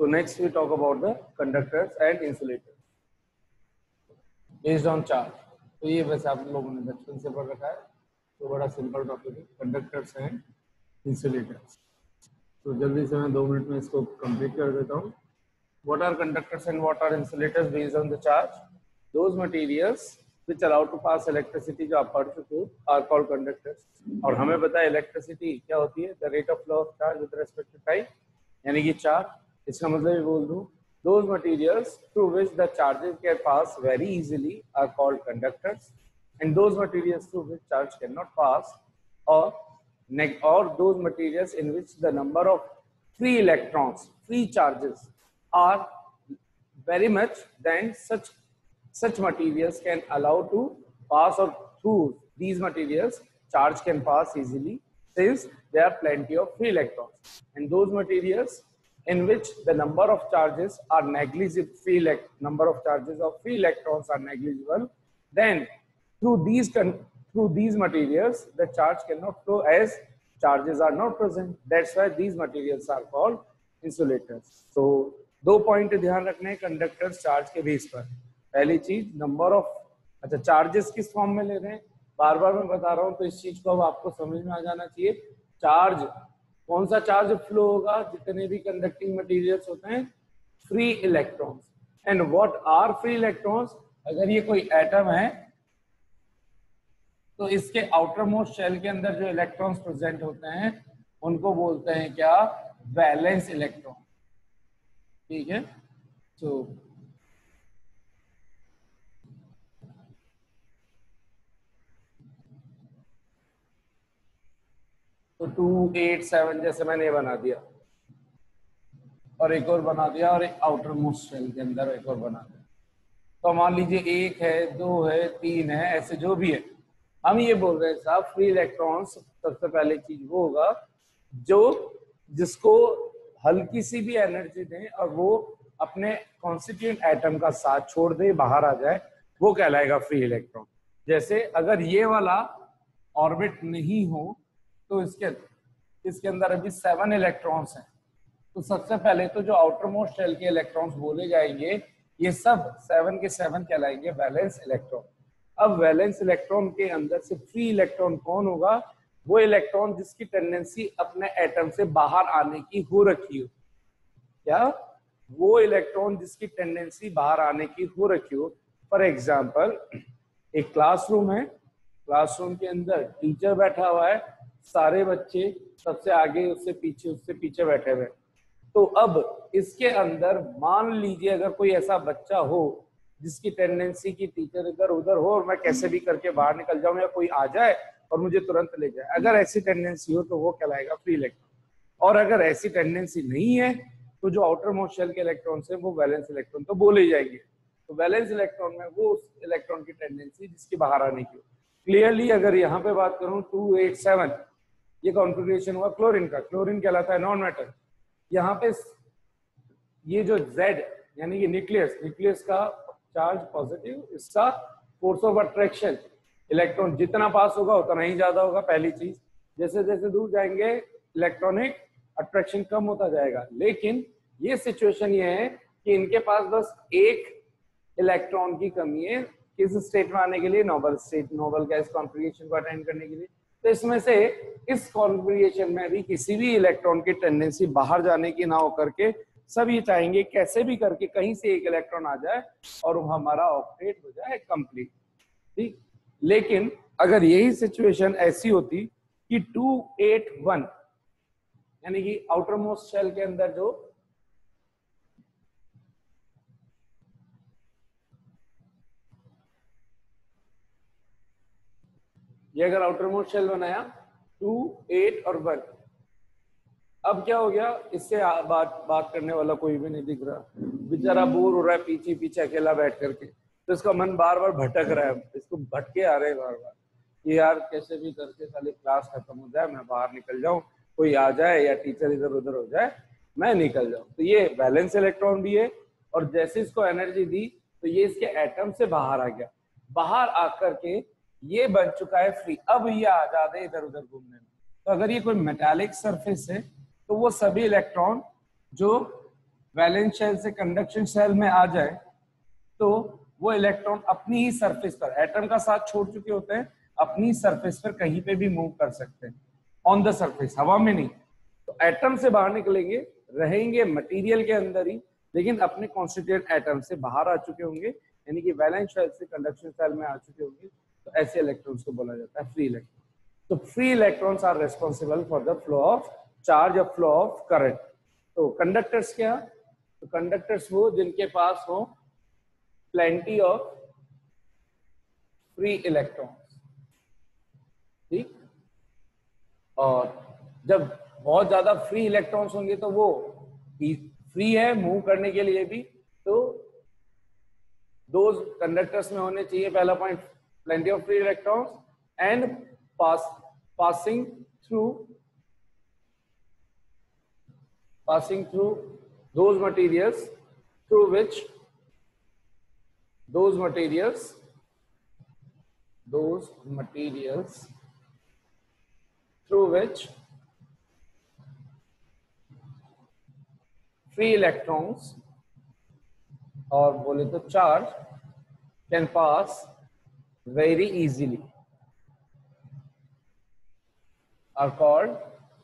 So next we talk about the conductors and insulators based on charge. तो ये वैसे आप लोगों ने बचपन से पढ़ रखा है, तो बड़ा सिंपल टॉपिक है, कंडक्टर्स एंड इंसुलेटर्स. तो जल्दी से मैं 2 मिनट में इसको कंप्लीट कर देता हूँ. What are conductors and what are insulators based on the charge? Those materials which allow to pass electricity, जो आप पढ़ चुके हो, are called conductors. और हमें पता है इलेक्ट्रिसिटी क्या होती है, the rate of flow of charge with respect to time, यानी कि चार्ज. इसका मतलब ये बोल दूं, those materials through which the charges can pass very easily are called conductors, and those materials through which charge cannot pass, or those materials in which the number of free electrons, free charges are very much, then such materials can allow to pass, or through these materials charge can pass easily since there are plenty of free electrons. And those materials in which the number of charges are negligible, number of charges of free electrons are negligible, then through these materials the charge cannot flow as charges are not present. That's why these materials are called insulators. So 2 point ध्यान रखने conductors charge के base पर. पहली चीज number of, अच्छा charges किस form में ले रहे हैं, बार बार मैं बता रहा हूं तो इस चीज को अब आपको समझ में आ जाना चाहिए. चार्ज, कौन सा चार्ज फ्लो होगा, जितने भी कंडक्टिंग मटेरियल्स होते हैं, free electrons. And what are free electrons, अगर ये कोई एटम है तो इसके आउटर मोस्ट शेल के अंदर जो इलेक्ट्रॉन्स प्रेजेंट होते हैं उनको बोलते हैं क्या, वैलेंस इलेक्ट्रॉन. ठीक है. तो 2, 8, 7 जैसे मैंने ये बना दिया और एक और बना दिया और एक आउटर मोस्ट शेल के अंदर एक और बना दिया. तो मान लीजिए 1 है, 2 है, 3 है, ऐसे जो भी है. हम ये बोल रहे हैं साहब फ्री इलेक्ट्रॉन्स सबसे पहले चीज वो होगा जिसको हल्की सी भी एनर्जी दें और वो अपने कॉन्स्टिट्यूएंट एटम का साथ छोड़ दे, बाहर आ जाए, वो कहलाएगा फ्री इलेक्ट्रॉन. जैसे अगर ये वाला ऑर्बिट नहीं हो तो इसके अंदर अभी 7 इलेक्ट्रॉन्स हैं, तो सबसे पहले तो जो आउटर मोस्ट शेल के इलेक्ट्रॉन्स बोले जाएंगे ये सब 7 के 7 कहलाएंगे वैलेंस इलेक्ट्रॉन. अब वैलेंस इलेक्ट्रॉन के अंदर से फ्री इलेक्ट्रॉन कौन होगा, वो इलेक्ट्रॉन जिसकी टेंडेंसी अपने एटम से बाहर आने की हो रखी हो. क्या, वो इलेक्ट्रॉन जिसकी टेंडेंसी बाहर आने की हो रखी हो. फॉर एग्जांपल एक क्लासरूम है, क्लासरूम के अंदर टीचर बैठा हुआ है, सारे बच्चे सबसे आगे उससे पीछे बैठे हुए. तो अब इसके अंदर मान लीजिए अगर कोई ऐसा बच्चा हो जिसकी टेंडेंसी की टीचर इधर उधर हो और मैं कैसे भी करके बाहर निकल जाऊं या कोई आ जाए और मुझे तुरंत ले जाए, अगर ऐसी टेंडेंसी हो तो वो कहलाएगा फ्री इलेक्ट्रॉन. और अगर ऐसी टेंडेंसी नहीं है तो जो आउटर मोस्ट शेल के इलेक्ट्रॉन्स है वो वैलेंस इलेक्ट्रॉन तो बोले जाएंगे. तो वैलेंस इलेक्ट्रॉन में वो उस इलेक्ट्रॉन की टेंडेंसी जिसकी बाहर आने की हो. क्लियरली अगर यहाँ पे बात करूं 2, 8, 7 ये कॉन्फ़िगरेशन हुआ क्लोरीन का. क्लोरीन कहलाता है नॉन मेटल. यहाँ पे ये जो Z यानी कि न्यूक्लियस का चार्ज पॉजिटिव, इसका फोर्स ऑफ अट्रैक्शन, इलेक्ट्रॉन जितना पास होगा उतना ही ज्यादा होगा. पहली चीज, जैसे जैसे दूर जाएंगे इलेक्ट्रॉनिक अट्रैक्शन कम होता जाएगा. लेकिन ये सिचुएशन ये है कि इनके पास बस एक इलेक्ट्रॉन की कमी है किस स्टेट में आने के लिए, noble state, noble gas configuration को अटेंड करने के लिए. तो इसमें से इस कॉन्फ़िगरेशन में भी किसी भी इलेक्ट्रॉन की टेंडेंसी बाहर जाने की ना हो करके सब ये चाहेंगे कैसे भी करके कहीं से एक इलेक्ट्रॉन आ जाए और वो हमारा ऑक्टेट हो जाए कंप्लीट. ठीक. लेकिन अगर यही सिचुएशन ऐसी होती कि 2, 8, 1 यानी कि आउटर मोस्ट शेल के अंदर जो ये अगर आउटर मोस्ट शेल बनाया 2, 8 और 1, अब क्या हो गया, इससे बात करने वाला कोई भी नहीं दिख रहा, बेचारा बोर हो रहा है पीछे पीछे अकेला बैठ करके. तो इसका मन बार बार भटक रहा है, इसको भटके आ रहे हैं बार बार कि यार कैसे भी करके साली क्लास खत्म हो जाए, मैं बाहर निकल जाऊं, कोई आ जाए या टीचर इधर उधर हो जाए, मैं निकल जाऊं. तो ये वैलेंस इलेक्ट्रॉन भी है और जैसे इसको एनर्जी दी तो ये इसके एटम से बाहर आ गया. बाहर आकर के ये बन चुका है फ्री. अब ये आजाद है इधर उधर घूमने में. तो अगर ये कोई मेटालिक सरफेस है तो वो सभी इलेक्ट्रॉन जो वैलेंस शेल से कंडक्शन शेल में आ जाए तो वो इलेक्ट्रॉन अपनी ही सरफेस पर, एटम का साथ छोड़ चुके होते हैं, अपनी सरफेस पर कहीं पे भी मूव कर सकते हैं, ऑन द सरफेस, हवा में नहीं। तो एटम से बाहर निकलेंगे, रहेंगे मटेरियल के अंदर ही, लेकिन अपने कॉन्स्टिट्यूएंट एटम से बाहर आ चुके होंगे, यानी कि वैलेंस शेल से कंडक्शन शेल में आ चुके होंगे। तो ऐसे इलेक्ट्रॉन्स को बोला जाता है फ्री इलेक्ट्रॉन। तो free electrons are responsible for the flow of charge और फ्लो ऑफ करंट। तो कंडक्टर्स क्या? तो कंडक्टर्स वो जिनके पास हो प्लेंटी ऑफ फ्री इलेक्ट्रॉन्स, ठीक। और जब बहुत ज्यादा फ्री इलेक्ट्रॉन्स होंगे तो वो फ्री है मूव करने के लिए भी, तो दो कंडक्टर्स में होने चाहिए, पहला point plenty of free electrons and passing through those materials through which free electrons और बोले तो charge can pass very easily are called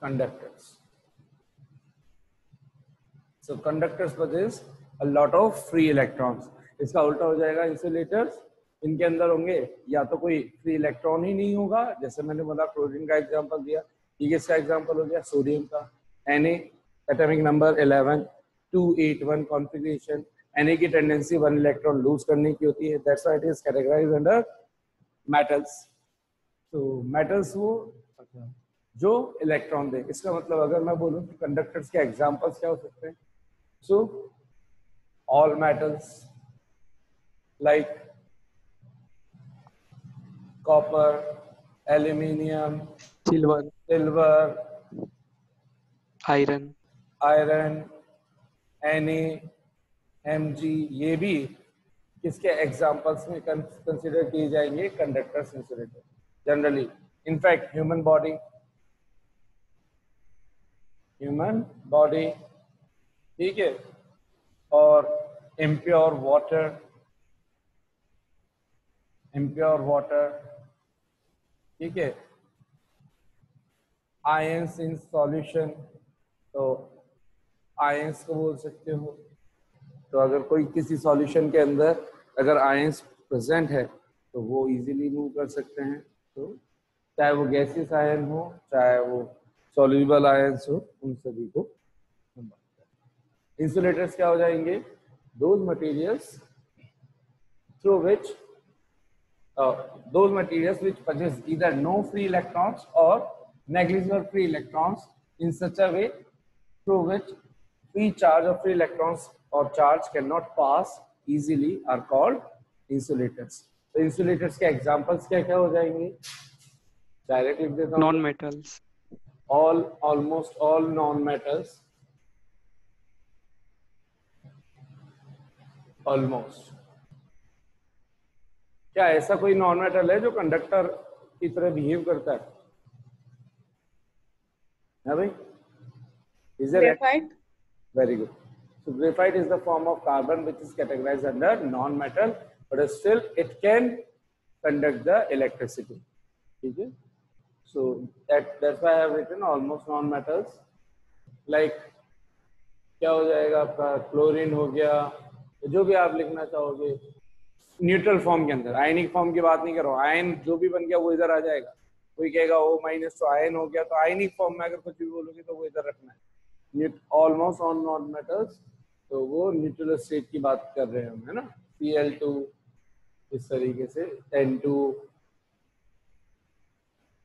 conductors. So conductors possess a lot of free electrons. इसका उल्टा हो जाएगा इंसुलेटर्स। इनके अंदर होंगे या तो कोई फ्री इलेक्ट्रॉन ही नहीं होगा, जैसे मैंने बोला क्लोरीन का एग्जांपल दिया, ये किसका एग्जांपल हो गया? सोडियम का। Na atomic number 11 281 configuration. Na की टेंडेंसी 1 इलेक्ट्रॉन लूज करने की होती है, that's why it is categorised under metals. तो मेटल्स वो जो इलेक्ट्रॉन दे। इसका मतलब अगर मैं बोलूं कि कंडक्टर्स के एग्जांपल्स क्या हो सकते हैं? So all metals like copper, aluminium, silver, iron, Na, Mg, ये भी किसके एग्जांपल्स में कंसिडर किए जाएंगे? Conductors, insulator generally. In fact human body, ठीक है, और इम्प्योर वाटर, ठीक है, आयंस इन सॉल्यूशन, तो आयंस को बोल सकते हो। तो अगर कोई किसी सॉल्यूशन के अंदर अगर आयंस प्रेजेंट है तो वो इजीली मूव कर सकते हैं। तो चाहे वो गैसियस आयन हो, चाहे वो सॉल्युबल आयंस हो, उन सभी को। इंसुलेटर्स क्या हो जाएंगे? those materials which possess either no free electrons or negligible free electrons in such a way through which free charge or free electrons or charge cannot pass easily are called insulators. तो insulators के examples क्या क्या हो जाएंगे? Direct लिख देता हूँ। Non metals, almost all non metals, almost. क्या ऐसा कोई नॉन मेटल है जो कंडक्टर की तरह बिहेव करता है? ना भाई? Is there Graphite? Very good. So graphite is the form of carbon which is categorized under non-metal, but still it can conduct the electricity. ठीक है? So that's why I have written almost non-metals. Like क्या हो जाएगा आपका? Chlorine हो गया, जो भी आप लिखना चाहोगे न्यूट्रल फॉर्म के अंदर। आयनिक फॉर्म की बात नहीं कर रहा हूँ, आयन जो भी बन गया वो इधर आ जाएगा। कोई कहेगा O माइनस तो आयन हो गया, तो आयनिक फॉर्म में अगर कुछ भी बोलोगे तो वो इधर रखना है। ऑलमोस्ट ऑन नॉन मेटल्स, तो वो न्यूट्रल स्टेट की बात कर रहे हैं हम, है ना? Cl2 इस तरीके से, N2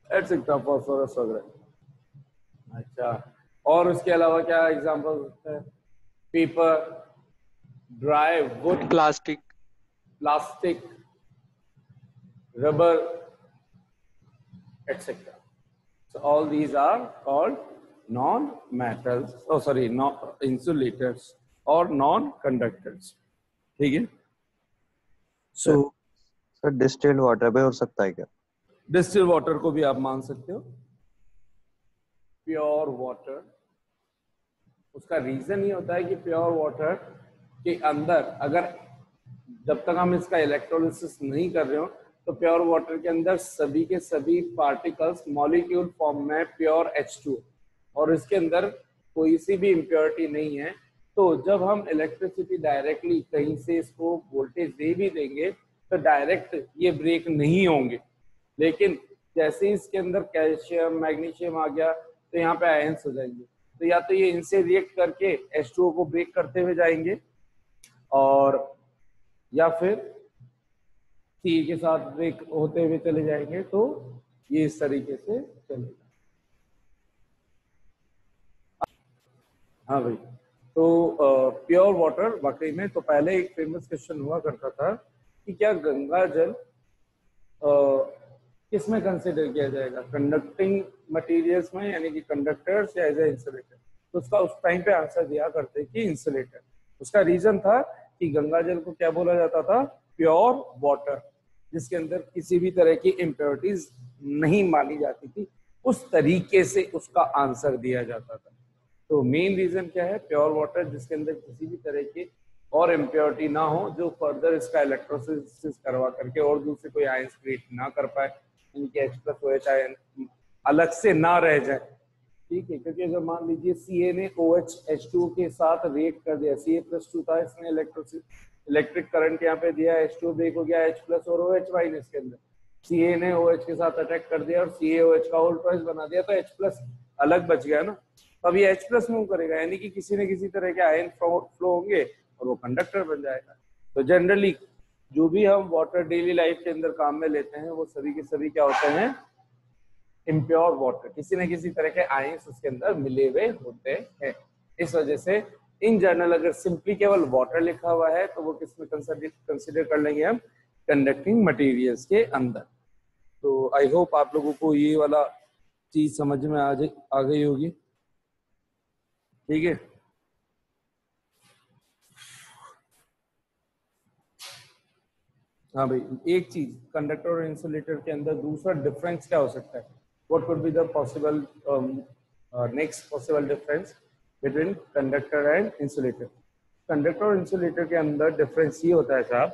एटसेट्रा, फॉस्फोरस वगैरह। अच्छा, और उसके अलावा क्या एग्जांपल होता है? Paper, dry would, plastic, rubber, etc. So all these are called non-metals, insulators or non-conductors. ठीक है? So सर डिस्टिल्ड वाटर भी हो सकता है क्या? डिस्टिल वाटर को भी आप मान सकते हो, प्योर वाटर, उसका रीजन ये होता है कि प्योर वाटर के अंदर अगर जब तक हम इसका इलेक्ट्रोलिसिस नहीं कर रहे हो तो प्योर वाटर के अंदर सभी के सभी पार्टिकल्स मॉलिक्यूल फॉर्म में प्योर H2 और इसके अंदर कोई सी भी इम्प्योरिटी नहीं है। तो जब हम इलेक्ट्रिसिटी डायरेक्टली कहीं से इसको वोल्टेज दे भी देंगे तो डायरेक्ट ये ब्रेक नहीं होंगे, लेकिन जैसे ही इसके अंदर कैल्शियम मैग्नीशियम आ गया तो यहाँ पे आयंस हो जाएंगे, तो या तो ये इनसे रिएक्ट करके H2O को ब्रेक करते हुए जाएंगे और या फिर सी के साथ ब्रेक होते हुए चले जाएंगे। तो ये इस तरीके से चलेगा। हाँ भाई, तो प्योर वाटर वाकई में, तो पहले एक फेमस क्वेश्चन हुआ करता था कि क्या गंगा जल किस में कंसिडर किया जाएगा, कंडक्टिंग मटेरियल्स में यानी कि कंडक्टर्स या एज ए इंसुलेटर। तो उसका उस टाइम पे आंसर दिया करते कि इंसुलेटर। उसका रीजन था कि गंगा जल को क्या बोला जाता था, प्योर वाटर, जिसके अंदर किसी भी तरह की इम्प्योरिटीज नहीं मानी जाती थी, उस तरीके से उसका आंसर दिया जाता था। तो मेन रीजन क्या है, प्योर वाटर जिसके अंदर किसी भी तरह की और इम्प्योरिटी ना हो जो फर्दर इसका इलेक्ट्रोलिसिस करवा करके और दूसरे कोई आयंस क्रिएट ना कर पाए, इनके H+OH आयन अलग से ना रह जाए। ठीक है, क्योंकि अगर मान लीजिए Ca ने OH H2O के साथ रिएक्ट कर दिया, Ca+2 था, इसने इलेक्ट्रिक करंट यहाँ पे दिया, H2O ब्रेक हो गया H+ और OH- के अंदर, Ca ने OH के साथ अटैक कर दिया और CaOH का होल ट्वाइस बना दिया, तो H+ अलग बच गया ना। अब ये H+ मूव करेगा, यानी कि किसी न किसी तरह के आयन फ्लो होंगे और वो कंडक्टर बन जाएगा। तो जनरली जो भी हम वाटर डेली लाइफ के अंदर काम में लेते हैं वो सभी के सभी क्या होते हैं, इम्प्योर वाटर, किसी न किसी तरह के आयंस उसके अंदर मिले हुए होते हैं। इस वजह से इन जनरल अगर सिंपली केवल वाटर लिखा हुआ है तो वो किसमें कंसिडर कर लेंगे हम, कंडक्टिंग मटेरियल्स के अंदर। तो आई होप आप लोगों को ये वाला चीज समझ में आ गई होगी। ठीक है, हाँ भाई, एक चीज कंडक्टर और इंसुलेटर के अंदर दूसरा डिफरेंस क्या हो सकता है, what could be the possible next possible difference between conductor and insulator. Conductor और इंसुलेटर के अंदर डिफरेंस ये होता है साहब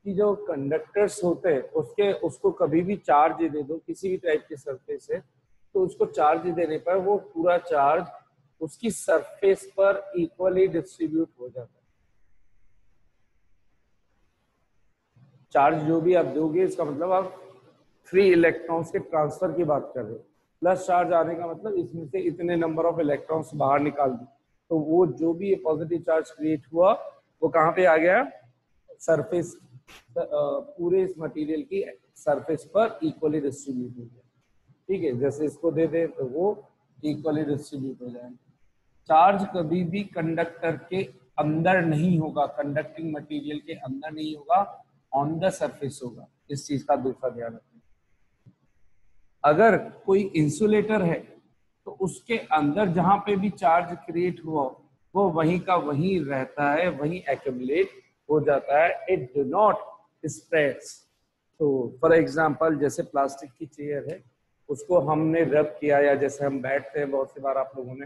कि जो कंडक्टर्स होते हैं उसको कभी भी चार्ज दे दो किसी भी टाइप के सरफेस से, तो उसको चार्ज देने पर वो पूरा चार्ज उसकी सरफेस पर इक्वली डिस्ट्रीब्यूट हो जाता है। चार्ज जो भी आप दोगे इसका मतलब आप फ्री इलेक्ट्रॉन्स के ट्रांसफर की बात कर रहे हो, प्लस चार्ज आने का मतलब इसमें से इतने नंबर ऑफ इलेक्ट्रॉन्स बाहर निकाल दी, तो वो जो भी पॉजिटिव चार्ज क्रिएट हुआ वो कहाँ पे आ गया, सरफेस, पूरे इस मटेरियल की सरफेस पर इक्वली डिस्ट्रीब्यूट हो गया। ठीक है, जैसे इसको दे दे तो वो इक्वली डिस्ट्रीब्यूट हो जाए। चार्ज कभी भी कंडक्टर के अंदर नहीं होगा, कंडक्टिंग मटेरियल के अंदर नहीं होगा, ऑन द सरफेस होगा। इस चीज का दूसरा ध्यान रखें। अगर कोई इंसुलेटर है तो उसके अंदर जहां पे भी चार्ज क्रिएट हुआ वो वहीं का वहीं रहता है, वहीं एक्यूमुलेट हो जाता है, इट डू नॉट स्प्रेड्स। तो फॉर एग्जांपल जैसे प्लास्टिक की चेयर है, उसको हमने रब किया या जैसे हम बैठते हैं, बहुत सी बार आप लोगों ने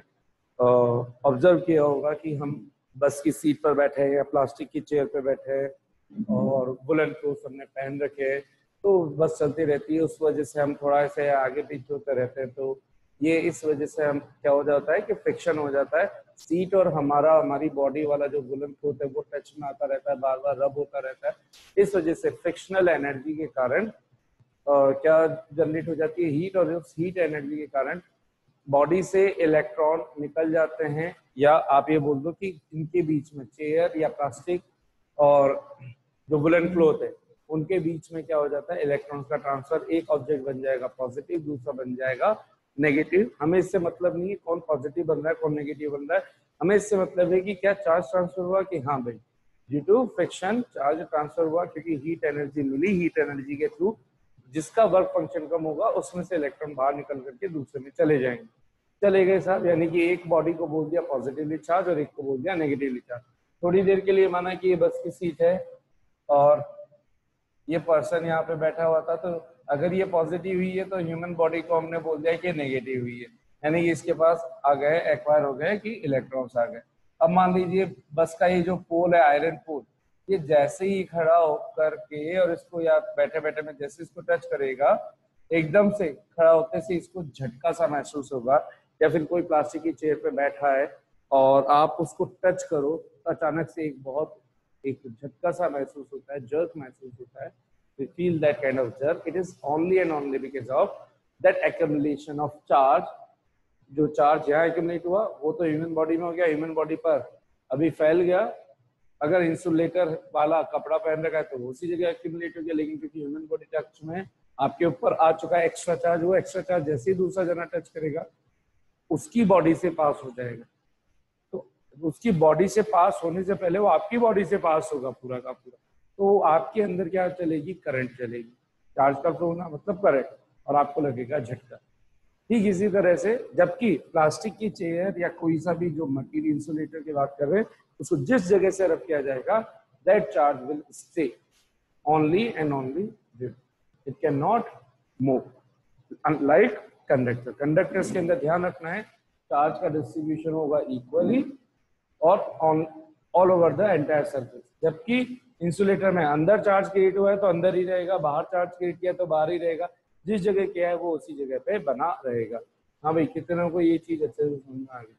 ऑब्जर्व किया होगा कि हम बस की सीट पर बैठे हैं या प्लास्टिक की चेयर पर बैठे हैं और वुलन क्लोथ्स हमने पहन रखे हैं, तो बस चलती रहती है, उस वजह से हम थोड़ा से आगे पीछे होते रहते हैं। तो ये इस वजह से हम क्या हो जाता है कि फ्रिक्शन हो जाता है, सीट और हमारी बॉडी वाला जो वुलन क्लोथ है वो टच में आता रहता है, बार बार रब होता रहता है। इस वजह से फ्रिक्शनल एनर्जी के कारण क्या जनरेट हो जाती है, हीट, और उस हीट एनर्जी के कारण बॉडी से इलेक्ट्रॉन निकल जाते हैं, या आप ये बोल दो कि इनके बीच में चेयर या प्लास्टिक और जो वुलन क्लोथ है उनके बीच में क्या हो जाता है, इलेक्ट्रॉन्स का ट्रांसफर, एक ऑब्जेक्ट बन जाएगा पॉजिटिव, दूसरा बन जाएगा नेगेटिव। हमें इससे मतलब नहीं है कौन पॉजिटिव बन रहा है कौन नेगेटिव बन रहा है, हमें इससे मतलब है कि क्या चार्ज ट्रांसफर हुआ, कि हाँ भाई due to friction charge transfer हुआ, क्योंकि हीट एनर्जी मिली, हीट एनर्जी के थ्रू जिसका वर्क फंक्शन कम होगा उसमें से इलेक्ट्रॉन बाहर निकल करके दूसरे में चले जाएंगे। चले गए साहब, यानी कि एक बॉडी को बोल दिया पॉजिटिवली चार्ज और एक को बोल दिया नेगेटिवली चार्ज। थोड़ी देर के लिए माना कि ये बस की सीट है और ये पर्सन यहाँ पे बैठा हुआ था, तो अगर ये पॉजिटिव हुई है तो ह्यूमन बॉडी को हमने बोल दिया कि नेगेटिव हुई है। यानी कि इसके पास आ गए, एक्वायर हो गए कि इलेक्ट्रॉन्स आ गए। अब मान लीजिए बस का ये जो पोल है, आयरन पोल, ये जैसे ही खड़ा होकर के और इसको या बैठे बैठे में जैसे इसको टच करेगा, एकदम से खड़ा होते से इसको झटका सा महसूस होगा। या फिर कोई प्लास्टिक की चेयर पे बैठा है और आप उसको टच करो तो अचानक से एक झटका सा महसूस होता है, जर्क महसूस होता है। We feel that kind of jerk. It is only and only because of that accumulation of charge. जो चार्ज यहाँ एक्यूमुलेट हुआ वो तो ह्यूमन बॉडी में हो गया, ह्यूमन बॉडी पर अभी फैल गया। अगर इंसुलेटर वाला कपड़ा पहन रखा है तो उसी जगह एक्यूमुलेट हो गया, लेकिन क्योंकि ह्यूमन बॉडी टच में आपके ऊपर आ चुका है एक्स्ट्रा चार्ज, वो एक्स्ट्रा चार्ज जैसे ही दूसरा जना टच करेगा उसकी बॉडी से पास हो जाएगा। तो उसकी बॉडी से पास होने से पहले वो आपकी बॉडी से पास होगा पूरा का पूरा, तो आपके अंदर क्या चलेगी, करंट चलेगी। चार्ज का फ्लो होना मतलब करंट, और आपको लगेगा झटका। ठीक इसी तरह से जबकि प्लास्टिक की चेयर या कोई सा भी जो मटेरियल इंसुलेटर की बात कर रहे हैं, उसको जिस जगह से रख किया जाएगा that charge will stay only and only there, it can not move. Unlike conductor, conductors के अंदर ध्यान रखना है चार्ज का डिस्ट्रीब्यूशन होगा इक्वली और on all over the entire surface. जबकि इंसुलेटर में अंदर चार्ज क्रिएट हुआ है तो अंदर ही रहेगा, बाहर चार्ज क्रिएट किया तो बाहर ही रहेगा, जिस जगह किया है वो उसी जगह पे बना रहेगा। हाँ भाई, कितने को ये चीज अच्छे से समझ में आ गई?